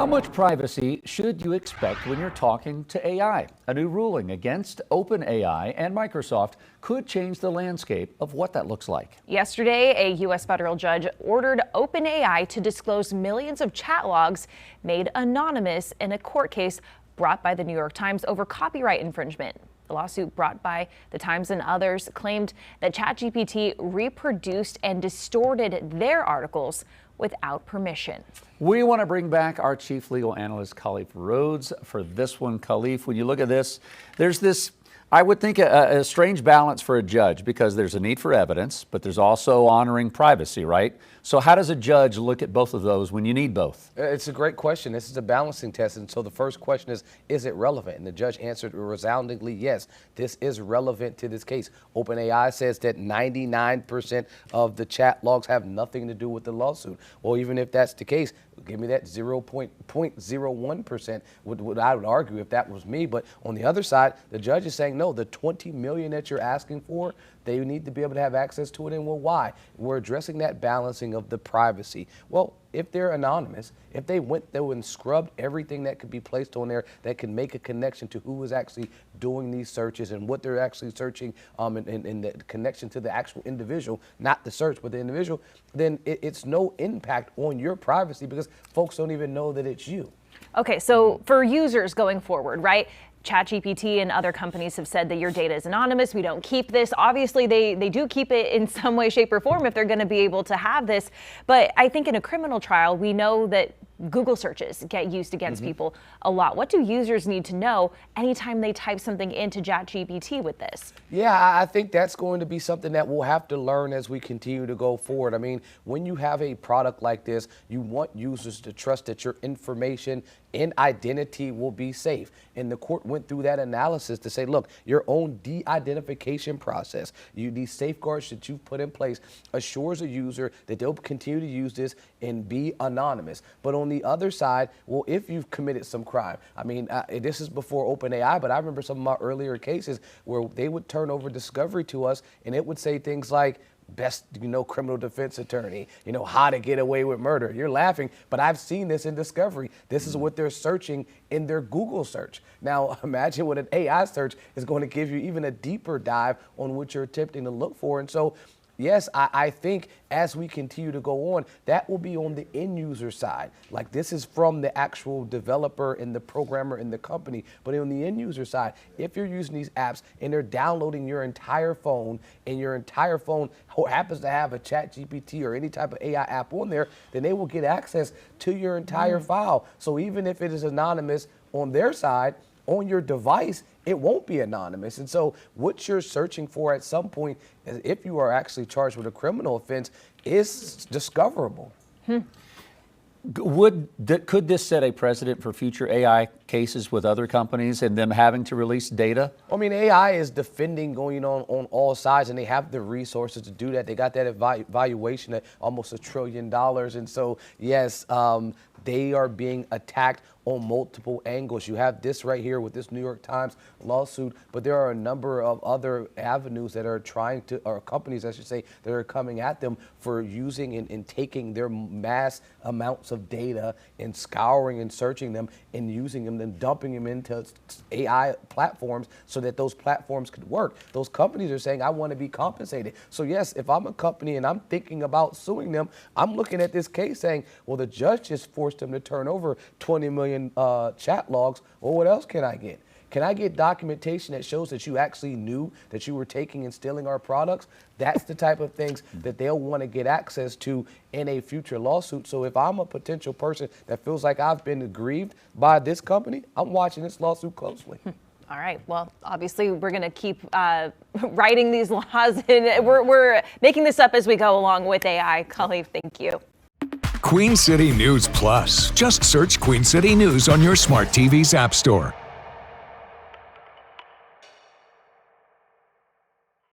How much privacy should you expect when you're talking to AI? A new ruling against OpenAI and Microsoft could change the landscape of what that looks like. Yesterday, a U.S. federal judge ordered OpenAI to disclose millions of chat logs made anonymous in a court case brought by the New York Times over copyright infringement. The lawsuit brought by the Times and others claimed that ChatGPT reproduced and distorted their articles without permission. We want to bring back our chief legal analyst, Khalif Rhodes, for this one. Khalif, when you look at this, there's this, I would think, a strange balance for a judge, because there's a need for evidence, but there's also honoring privacy, right? So how does a judge look at both of those when you need both? It's a great question. This is a balancing test. And so the first question is it relevant? And the judge answered resoundingly, yes, this is relevant to this case. OpenAI says that 99% of the chat logs have nothing to do with the lawsuit. Well, even if that's the case, give me that 0.01%. I would argue if that was me. But on the other side, the judge is saying, no, the 20 million that you're asking for, they need to be able to have access to it. And well, why? We're addressing that balancing of the privacy. Well, if they're anonymous, if they went there and scrubbed everything that could be placed on there that can make a connection to who is actually doing these searches and what they're actually searching, and the connection to the actual individual, not the search, but the individual, then it's no impact on your privacy because folks don't even know that it's you. Okay, so for users going forward, right? ChatGPT and other companies have said that your data is anonymous. We don't keep this. Obviously, they do keep it in some way, shape, or form if they're going to be able to have this. But I think in a criminal trial, we know that Google searches get used against people a lot. What do users need to know anytime they type something into ChatGPT with this? Yeah, I think that's going to be something that we'll have to learn as we continue to go forward. I mean, when you have a product like this, you want users to trust that your information and identity will be safe. And the court went through that analysis to say, look, your own de-identification process, these safeguards that you've put in place assures a user that they'll continue to use this and be anonymous. But on the other side, well, if you've committed some crime, I mean, this is before OpenAI, but I remember some of my earlier cases where they would turn over discovery to us and it would say things like, best, criminal defense attorney, how to get away with murder. You're laughing, but I've seen this in discovery. This is what they're searching in their Google search. Now, imagine what an AI search is going to give you, even a deeper dive on what you're attempting to look for. And so, yes, I think as we continue to go on, that will be on the end user side. Like, this is from the actual developer and the programmer in the company. But on the end user side, if you're using these apps and they're downloading your entire phone and your entire phone happens to have a ChatGPT or any type of AI app on there, then they will get access to your entire file. So even if it is anonymous on their side, on your device, it won't be anonymous. And so what you're searching for at some point, if you are actually charged with a criminal offense, is discoverable. Could this set a precedent for future AI cases with other companies and them having to release data? I mean, AI is defending going on all sides, and they have the resources to do that. They got that valuation at almost $1 trillion. And so, yes, they are being attacked on multiple angles. You have this right here with this New York Times lawsuit, but there are a number of other avenues that are trying to, or companies, I should say, that are coming at them for using and taking their mass amounts of data and scouring and searching them and using them and dumping them into AI platforms so that those platforms could work. Those companies are saying, I want to be compensated. So yes, if I'm a company and I'm thinking about suing them, I'm looking at this case saying, well, the judge just forced them to turn over 20 million chat logs. Well, what else can I get? Can I get documentation that shows that you actually knew that you were taking and stealing our products? That's the type of things that they'll want to get access to in a future lawsuit. So if I'm a potential person that feels like I've been aggrieved by this company, I'm watching this lawsuit closely. All right. Well, obviously, we're going to keep writing these laws, and we're making this up as we go along with AI. Khalif, thank you. Queen City News Plus. Just search Queen City News on your smart TV's app store.